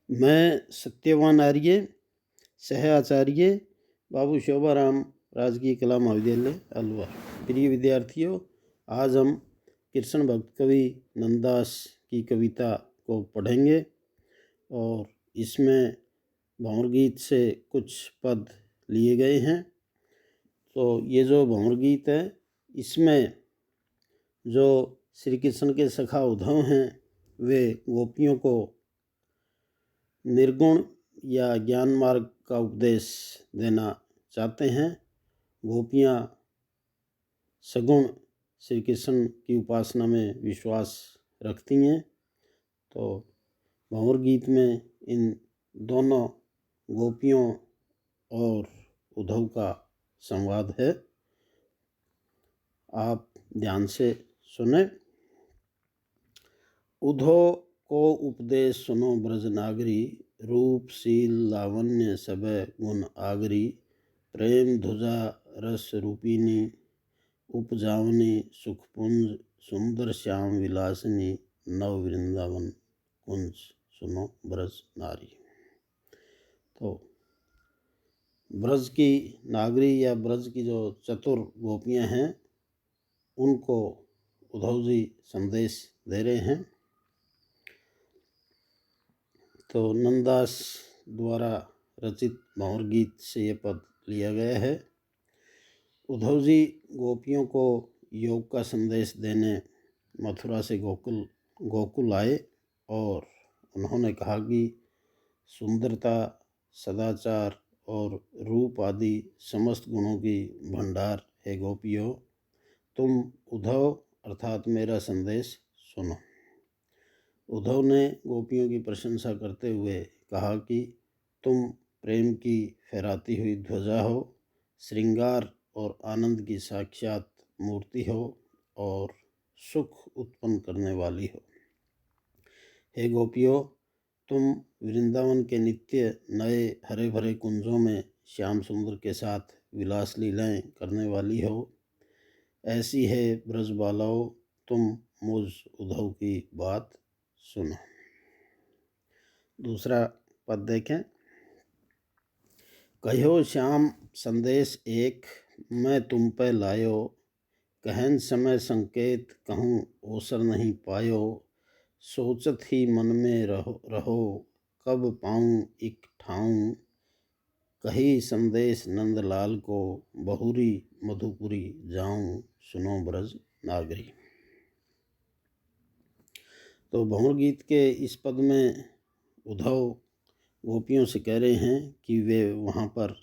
मैं सत्यवान आर्य, सह आचार्य, बाबू शोभाराम राजकीय कला महाविद्यालय अलवर। प्रिय विद्यार्थियों, आज हम कृष्ण भक्त कवि नंददास की कविता को पढ़ेंगे और इसमें भंवर गीत से कुछ पद लिए गए हैं। तो ये जो भंवर गीत है, इसमें जो श्री कृष्ण के सखा उद्धव हैं, वे गोपियों को निर्गुण या ज्ञान मार्ग का उपदेश देना चाहते हैं। गोपियाँ सगुण श्री कृष्ण की उपासना में विश्वास रखती हैं। तो भंवर गीत में इन दोनों गोपियों और उद्धव का संवाद है। आप ध्यान से सुने। उद्धव को उपदेश सुनो ब्रज नागरी, रूप शील लावण्य सब गुण आगरी, प्रेम ध्वजा रस रूपिनी, उपजावनी सुखपुंज, सुंदर श्याम विलासिनी, नव वृंदावन कुंज सुनो ब्रज नारी। तो ब्रज की नागरी या ब्रज की जो चतुर गोपियां हैं, उनको उद्धव जी संदेश दे रहे हैं। तो नंददास द्वारा रचित भंवर गीत से ये पद लिया गया है। उद्धव जी गोपियों को योग का संदेश देने मथुरा से गोकुल आए और उन्होंने कहा कि सुंदरता, सदाचार और रूप आदि समस्त गुणों की भंडार है गोपियों, तुम उद्धव अर्थात मेरा संदेश सुनो। उद्धव ने गोपियों की प्रशंसा करते हुए कहा कि तुम प्रेम की फहराती हुई ध्वजा हो, श्रृंगार और आनंद की साक्षात मूर्ति हो और सुख उत्पन्न करने वाली हो। हे गोपियों, तुम वृंदावन के नित्य नए हरे भरे कुंजों में श्याम सुंदर के साथ विलास लीलाएं करने वाली हो। ऐसी है ब्रजबालाओ, तुम मुझ उद्धव की बात सुनो। दूसरा पद देखें। कहो श्याम संदेश एक, मैं तुम पे लायो, कहन समय संकेत कहूँ ओसर नहीं पायो, सोचत ही मन में रहो कब पाऊँ एक ठाऊँ, कही संदेश नंदलाल को बहुरी मधुपुरी जाऊँ, सुनो ब्रज नागरी। तो भंवर गीत के इस पद में उद्धव गोपियों से कह रहे हैं कि वे वहाँ पर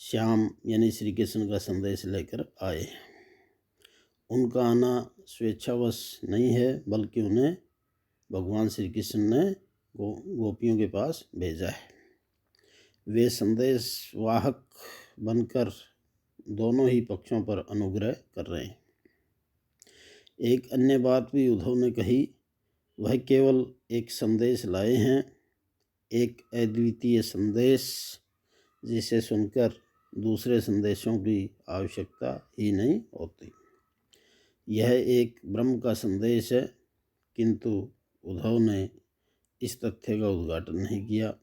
श्याम यानी श्री कृष्ण का संदेश लेकर आए। उनका आना स्वेच्छावश नहीं है, बल्कि उन्हें भगवान श्री कृष्ण ने गोपियों के पास भेजा है। वे संदेश वाहक बनकर दोनों ही पक्षों पर अनुग्रह कर रहे हैं। एक अन्य बात भी उद्धव ने कही, वह केवल एक संदेश लाए हैं, एक अद्वितीय संदेश जिसे सुनकर दूसरे संदेशों की आवश्यकता ही नहीं होती। यह एक ब्रह्म का संदेश है, किंतु उद्धव ने इस तथ्य का उद्घाटन नहीं किया।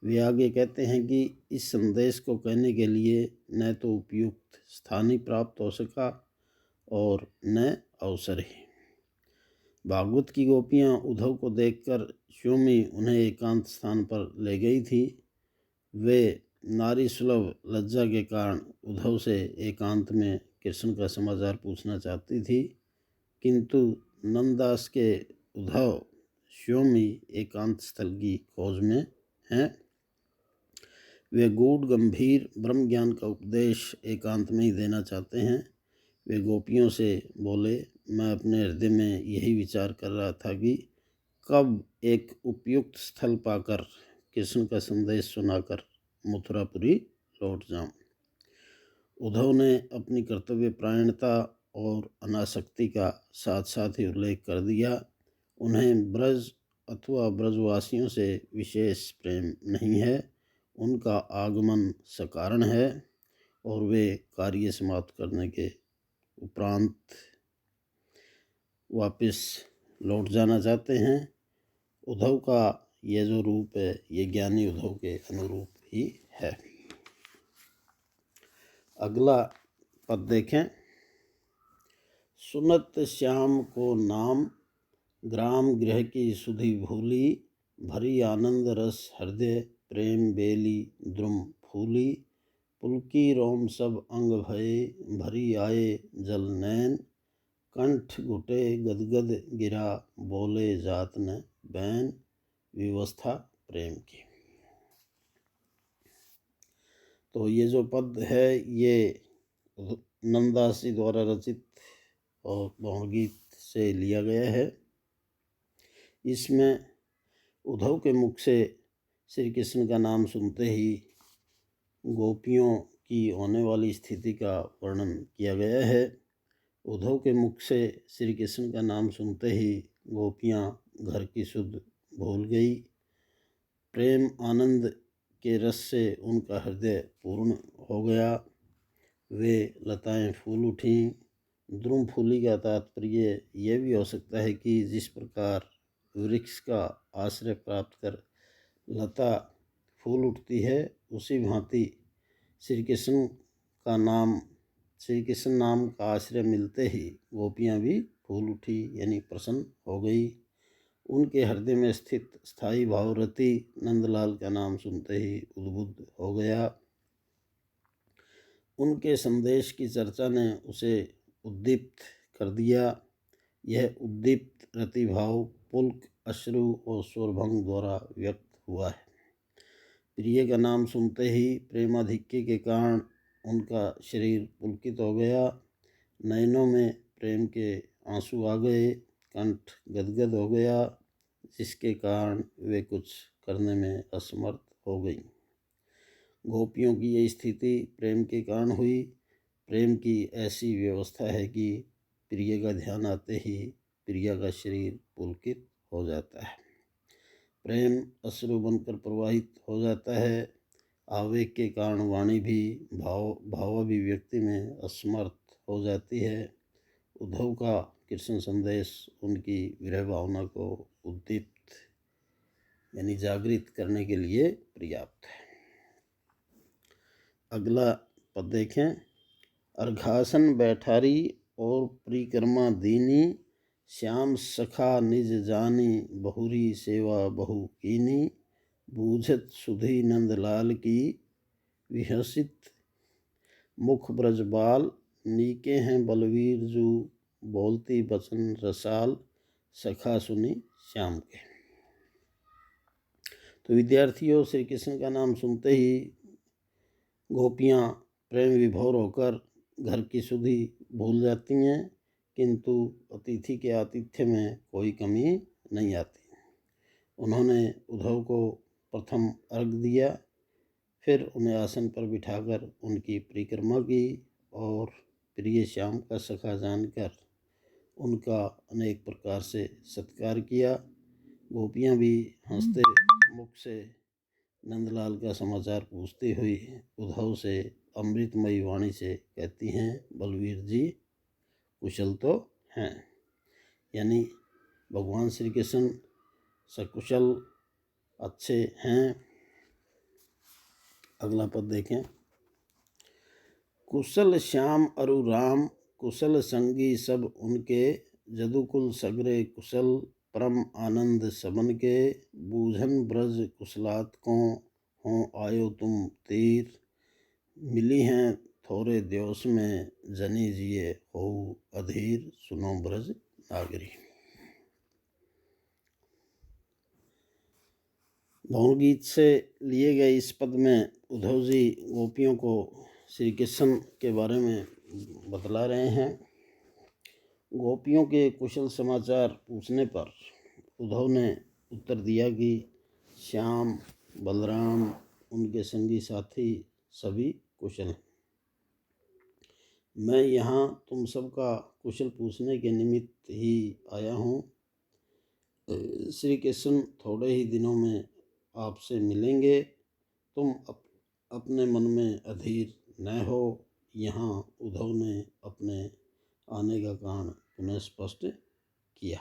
वे आगे कहते हैं कि इस संदेश को कहने के लिए न तो उपयुक्त स्थान ही प्राप्त हो सका और न अवसर ही। भागवत की गोपियाँ उद्धव को देखकर स्वयं उन्हें एकांत स्थान पर ले गई थी। वे नारी सुलभ लज्जा के कारण उद्धव से एकांत में कृष्ण का समाचार पूछना चाहती थी, किंतु नंददास के उद्धव स्वयं ही एकांत स्थल की खोज में हैं। वे गूढ़ गंभीर ब्रह्म ज्ञान का उपदेश एकांत में ही देना चाहते हैं। वे गोपियों से बोले, मैं अपने हृदय में यही विचार कर रहा था कि कब एक उपयुक्त स्थल पाकर कृष्ण का संदेश सुनाकर मथुरापुरी लौट जाऊं। उद्धव ने अपनी कर्तव्य परायणता और अनासक्ति का साथ साथ ही उल्लेख कर दिया। उन्हें ब्रज अथवा ब्रजवासियों से विशेष प्रेम नहीं है। उनका आगमन सकारण है और वे कार्य समाप्त करने के उपरांत वापस लौट जाना चाहते हैं। उद्धव का ये जो रूप है ये ज्ञानी उद्धव के अनुरूप ही है। अगला पद देखें। सुनत श्याम को नाम, ग्राम गृह की सुधि भूली, भरी आनंद रस हृदय, प्रेम बेली द्रुम फूली, पुलकी रोम सब अंग भये, भरी आए जल नैन, कंठ घुटे गदगद गिरा, बोले जात न बैन, विवस्था प्रेम की। तो ये जो पद है ये नंददास जी द्वारा रचित और बहुड़ गीत से लिया गया है। इसमें उद्धव के मुख से श्री कृष्ण का नाम सुनते ही गोपियों की होने वाली स्थिति का वर्णन किया गया है। उद्धव के मुख से श्री कृष्ण का नाम सुनते ही गोपियाँ घर की सुध भूल गई, प्रेम आनंद के रस से उनका हृदय पूर्ण हो गया, वे लताएं फूल उठीं। द्रुम फूली का तात्पर्य यह भी हो सकता है कि जिस प्रकार वृक्ष का आश्रय प्राप्त कर लता फूल उठती है, उसी भांति श्री कृष्ण नाम का आश्रय मिलते ही गोपियाँ भी फूल उठी, यानी प्रसन्न हो गई। उनके हृदय में स्थित स्थायी भावरती नंदलाल का नाम सुनते ही उद्बुद्ध हो गया। उनके संदेश की चर्चा ने उसे उद्दीप्त कर दिया। यह उद्दीप्त रतिभाव पुलक, अश्रु और स्वरभंग द्वारा व्यक्त हुआ है। प्रिय का नाम सुनते ही प्रेमाधिक्य के कारण उनका शरीर पुलकित हो गया, नयनों में प्रेम के आंसू आ गए, कंठ गदगद हो गया, जिसके कारण वे कुछ करने में असमर्थ हो गई। गोपियों की यह स्थिति प्रेम के कारण हुई। प्रेम की ऐसी व्यवस्था है कि प्रिय का ध्यान आते ही प्रिया का शरीर पुलकित हो जाता है, प्रेम अश्रु बनकर प्रवाहित हो जाता है, आवेग के कारण वाणी भी भावाभिव्यक्ति में असमर्थ हो जाती है। उद्धव का कृष्ण संदेश उनकी विरह भावना को उद्दीप्त यानी जागृत करने के लिए पर्याप्त है। अगला पद देखें। अर्घासन बैठारी और परिक्रमा दीनी, श्याम सखा निज जानी, बहुरी सेवा बहु कीनी, बूझत सुधी नंदलाल की, विहसित मुख ब्रजबाल, नीके हैं बलवीर जू, बोलती बचन रसाल, सखा सुनी श्याम के। तो विद्यार्थियों, श्री कृष्ण का नाम सुनते ही गोपियाँ प्रेम विभोर होकर घर की सुधि भूल जाती हैं, किंतु अतिथि के आतिथ्य में कोई कमी नहीं आती। उन्होंने उद्धव को प्रथम अर्घ दिया, फिर उन्हें आसन पर बिठाकर उनकी परिक्रमा की और प्रिय श्याम का सखा जानकर उनका अनेक प्रकार से सत्कार किया। गोपियाँ भी हंसते मुख से नंदलाल का समाचार पूछती हुई उद्धव से अमृतमयी वाणी से कहती हैं, बलवीर जी कुशल तो हैं, यानी भगवान श्री कृष्ण सकुशल अच्छे हैं। अगला पद देखें। कुशल श्याम अरु राम, कुशल संगी सब उनके, जदुकुल सगरे कुशल, परम आनंद सबन के, बूझन ब्रज कुशलात को, हों आयो तुम तीर, मिली हैं थोरे दिवस में, जनी जिए हो अधीर, सुनो ब्रज नागरी। बहुड़ गीत से लिए गए इस पद में उद्धव जी गोपियों को श्री कृष्ण के बारे में बतला रहे हैं। गोपियों के कुशल समाचार पूछने पर उद्धव ने उत्तर दिया कि श्याम, बलराम, उनके संगी साथी सभी कुशल हैं। मैं यहाँ तुम सबका कुशल पूछने के निमित्त ही आया हूँ। श्री कृष्ण थोड़े ही दिनों में आपसे मिलेंगे, तुम अपने मन में अधीर न हो। यहाँ उद्धव ने अपने आने का कारण पुनः स्पष्ट किया।